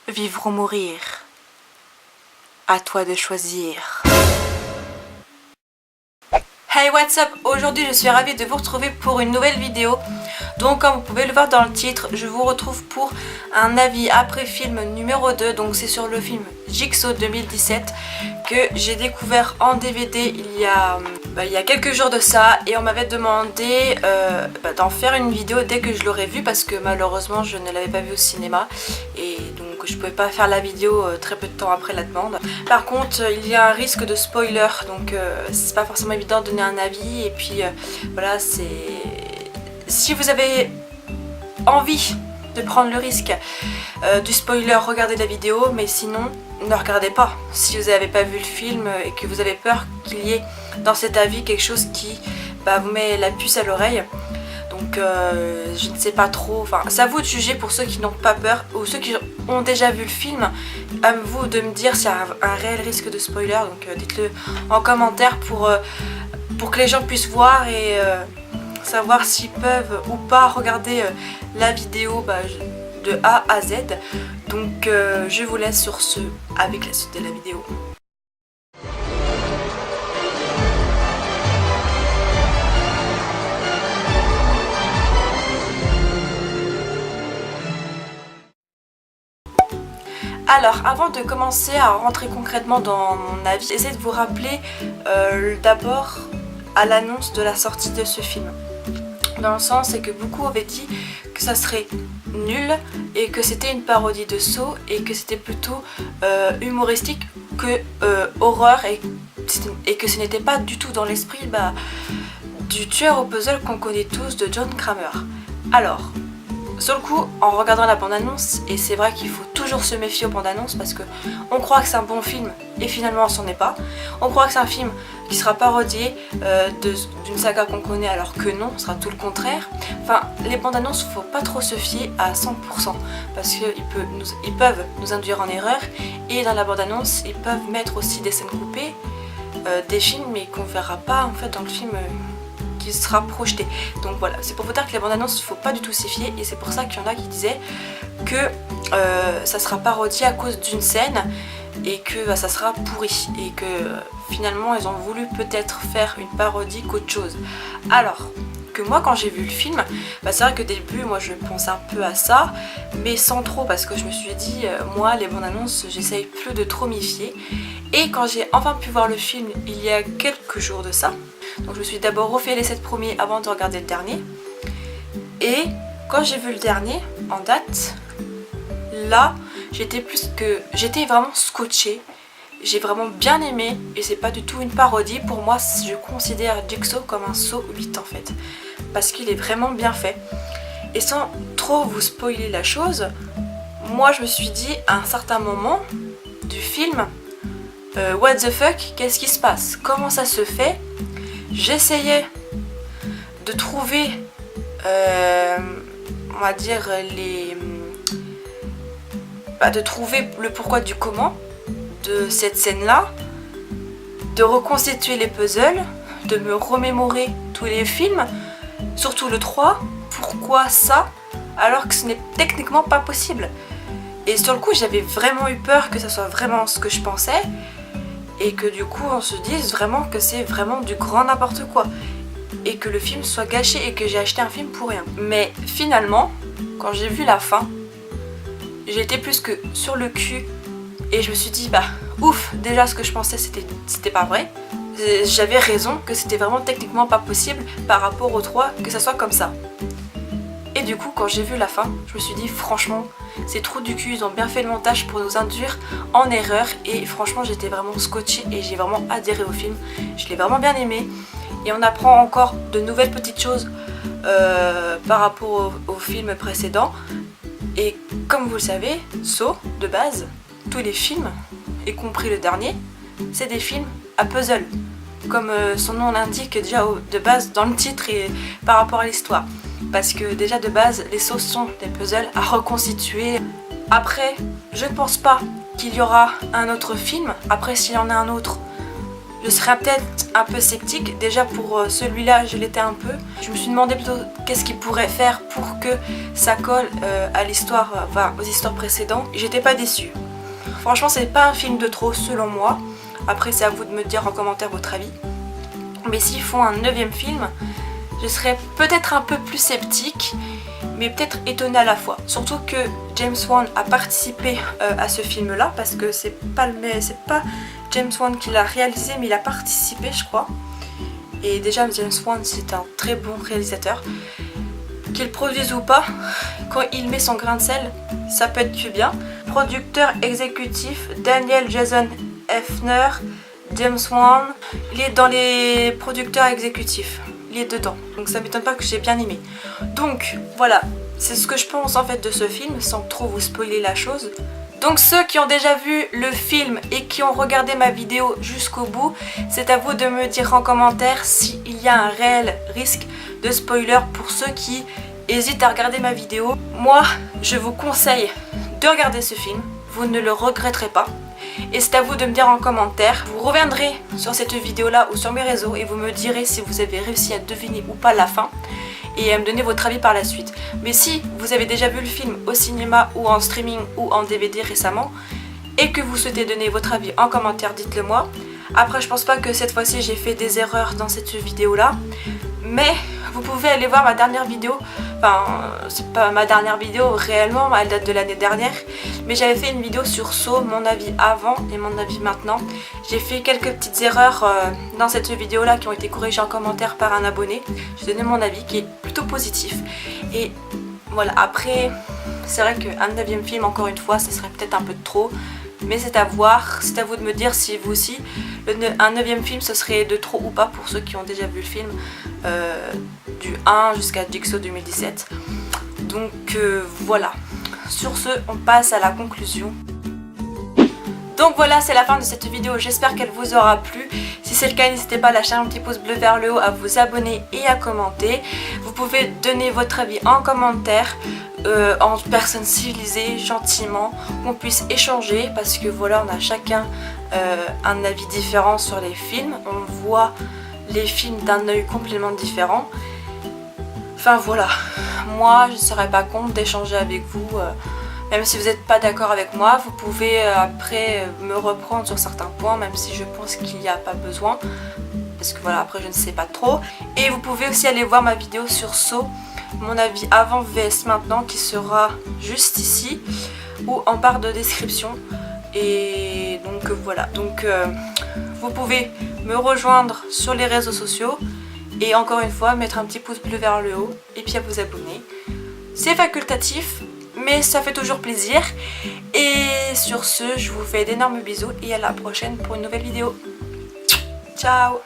Vivre ou mourir, à toi de choisir. Hey, what's up? Aujourd'hui je suis ravie de vous retrouver pour une nouvelle vidéo. Donc comme vous pouvez le voir dans le titre, je vous retrouve pour un avis après film numéro 2. Donc c'est sur le film Jigsaw 2017 que j'ai découvert en DVD il y a quelques jours de ça. Et on m'avait demandé d'en faire une vidéo dès que je l'aurais vu, parce que malheureusement je ne l'avais pas vu au cinéma. Et donc je pouvais pas faire la vidéo très peu de temps après la demande. Par contre il y a un risque de spoiler, donc c'est pas forcément évident de donner un avis. Et puis voilà, c'est... Si vous avez envie de prendre le risque du spoiler, regardez la vidéo, mais sinon ne regardez pas. Si vous n'avez pas vu le film et que vous avez peur qu'il y ait dans cet avis quelque chose qui vous met la puce à l'oreille. Donc je ne sais pas trop, enfin c'est à vous de juger pour ceux qui n'ont pas peur ou ceux qui ont déjà vu le film. À vous de me dire s'il y a un réel risque de spoiler, donc dites-le en commentaire pour que les gens puissent voir et savoir s'ils peuvent ou pas regarder la vidéo de A à Z. Donc je vous laisse sur ce avec la suite de la vidéo. Alors, avant de commencer à rentrer concrètement dans mon avis, j'essaie de vous rappeler d'abord à l'annonce de la sortie de ce film. Dans le sens, c'est que beaucoup avaient dit que ça serait nul et que c'était une parodie de Saw et que c'était plutôt humoristique que horreur, et que ce n'était pas du tout dans l'esprit du tueur au puzzle qu'on connaît tous de John Kramer. Alors, sur le coup, en regardant la bande-annonce, et c'est vrai qu'il faut toujours se méfier aux bandes-annonces parce que on croit que c'est un bon film et finalement c'en est pas. On croit que c'est un film qui sera parodié d'une saga qu'on connaît, alors que non, ce sera tout le contraire. Enfin, les bandes-annonces, faut pas trop se fier à 100% parce qu'ils peuvent nous induire en erreur, et dans la bande-annonce, ils peuvent mettre aussi des scènes coupées, des films, mais qu'on verra pas en fait dans le film qui sera projeté. Donc voilà, c'est pour vous dire que les bandes annonces, il faut pas du tout s'y fier, et c'est pour ça qu'il y en a qui disaient que ça sera parodié à cause d'une scène et que ça sera pourri, et que finalement ils ont voulu peut-être faire une parodie qu'autre chose. Alors que moi, quand j'ai vu le film, c'est vrai que au début moi je pensais un peu à ça, mais sans trop, parce que je me suis dit moi les bandes annonces j'essaye plus de trop m'y fier. Et quand j'ai enfin pu voir le film il y a quelques jours de ça, donc je me suis d'abord refait les 7 premiers avant de regarder le dernier, et quand j'ai vu le dernier en date, là j'étais vraiment scotchée. J'ai vraiment bien aimé, et c'est pas du tout une parodie. Pour moi, je considère Jigsaw comme un Saw 8 en fait, parce qu'il est vraiment bien fait. Et sans trop vous spoiler la chose, moi je me suis dit à un certain moment du film, what the fuck, qu'est-ce qui se passe? Comment ça se fait? J'essayais de trouver, on va dire, de trouver le pourquoi du comment de cette scène-là, de reconstituer les puzzles, de me remémorer tous les films, surtout le 3, pourquoi ça, alors que ce n'est techniquement pas possible. Et sur le coup, j'avais vraiment eu peur que ça soit vraiment ce que je pensais, et que du coup on se dise vraiment que c'est vraiment du grand n'importe quoi, et que le film soit gâché et que j'ai acheté un film pour rien. Mais finalement, quand j'ai vu la fin, j'ai été plus que sur le cul, et je me suis dit ouf, déjà ce que je pensais c'était pas vrai. J'avais raison, que c'était vraiment techniquement pas possible par rapport aux 3 que ça soit comme ça. Et du coup quand j'ai vu la fin, je me suis dit franchement c'est trop du cul, ils ont bien fait le montage pour nous induire en erreur, et franchement j'étais vraiment scotchée et j'ai vraiment adhéré au film. Je l'ai vraiment bien aimé, et on apprend encore de nouvelles petites choses par rapport au film précédent. Et comme vous le savez, Saw, de base, tous les films, y compris le dernier, c'est des films à puzzle, comme son nom l'indique déjà de base dans le titre et par rapport à l'histoire. Parce que déjà de base, les Saw sont des puzzles à reconstituer. Après, je ne pense pas qu'il y aura un autre film. Après, s'il y en a un autre, je serais peut-être un peu sceptique. Déjà pour celui-là, je l'étais un peu. Je me suis demandé plutôt qu'est-ce qu'il pourrait faire pour que ça colle à l'histoire, aux histoires précédentes. J'étais pas déçue. Franchement, c'est pas un film de trop selon moi. Après, c'est à vous de me dire en commentaire votre avis. Mais s'ils font un 9e film, je serais peut-être un peu plus sceptique, mais peut-être étonnée à la fois. Surtout que James Wan a participé à ce film-là, parce que c'est pas James Wan qui l'a réalisé, mais il a participé, je crois. Et déjà, James Wan, c'est un très bon réalisateur. Qu'il produise ou pas, quand il met son grain de sel, ça peut être que bien. Producteur exécutif, Daniel Jason Heffner, James Wan, il est dans les producteurs exécutifs, il est dedans, donc ça m'étonne pas que j'ai bien aimé. Donc voilà, c'est ce que je pense en fait de ce film, sans trop vous spoiler la chose. Donc ceux qui ont déjà vu le film et qui ont regardé ma vidéo jusqu'au bout, c'est à vous de me dire en commentaire s'il y a un réel risque de spoiler pour ceux qui hésitent à regarder ma vidéo. Moi, je vous conseille de regarder ce film, vous ne le regretterez pas. Et c'est à vous de me dire en commentaire. Vous reviendrez sur cette vidéo là ou sur mes réseaux et vous me direz si vous avez réussi à deviner ou pas la fin et à me donner votre avis par la suite. Mais si vous avez déjà vu le film au cinéma ou en streaming ou en DVD récemment et que vous souhaitez donner votre avis en commentaire, dites-le moi. Après, je pense pas que cette fois-ci j'ai fait des erreurs dans cette vidéo là, mais vous pouvez aller voir ma dernière vidéo. Enfin, c'est pas ma dernière vidéo réellement, elle date de l'année dernière, mais j'avais fait une vidéo sur Saw, mon avis avant et mon avis maintenant. J'ai fait quelques petites erreurs dans cette vidéo là qui ont été corrigées en commentaire par un abonné. J'ai donné mon avis qui est plutôt positif. Et voilà, après, c'est vrai qu'un 9e film, encore une fois, ce serait peut-être un peu de trop. Mais c'est à voir, c'est à vous de me dire si vous aussi, un 9e film ce serait de trop ou pas pour ceux qui ont déjà vu le film du 1 jusqu'à Jigsaw 2017. Donc voilà, sur ce on passe à la conclusion. Donc voilà, c'est la fin de cette vidéo, j'espère qu'elle vous aura plu. Si c'est le cas, n'hésitez pas à lâcher un petit pouce bleu vers le haut, à vous abonner et à commenter. Vous pouvez donner votre avis en commentaire, en personne civilisée, gentiment, qu'on puisse échanger, parce que voilà, on a chacun un avis différent sur les films. On voit les films d'un œil complètement différent. Enfin voilà, moi je ne serais pas contre d'échanger avec vous. Même si vous n'êtes pas d'accord avec moi, vous pouvez après me reprendre sur certains points, même si je pense qu'il n'y a pas besoin. Parce que voilà, après je ne sais pas trop. Et vous pouvez aussi aller voir ma vidéo sur Saw, mon avis avant vs maintenant, qui sera juste ici, ou en barre de description. Et donc voilà, donc vous pouvez me rejoindre sur les réseaux sociaux. Et encore une fois, mettre un petit pouce bleu vers le haut, et puis à vous abonner. C'est facultatif, mais ça fait toujours plaisir. Et sur ce, je vous fais d'énormes bisous et à la prochaine pour une nouvelle vidéo. Ciao!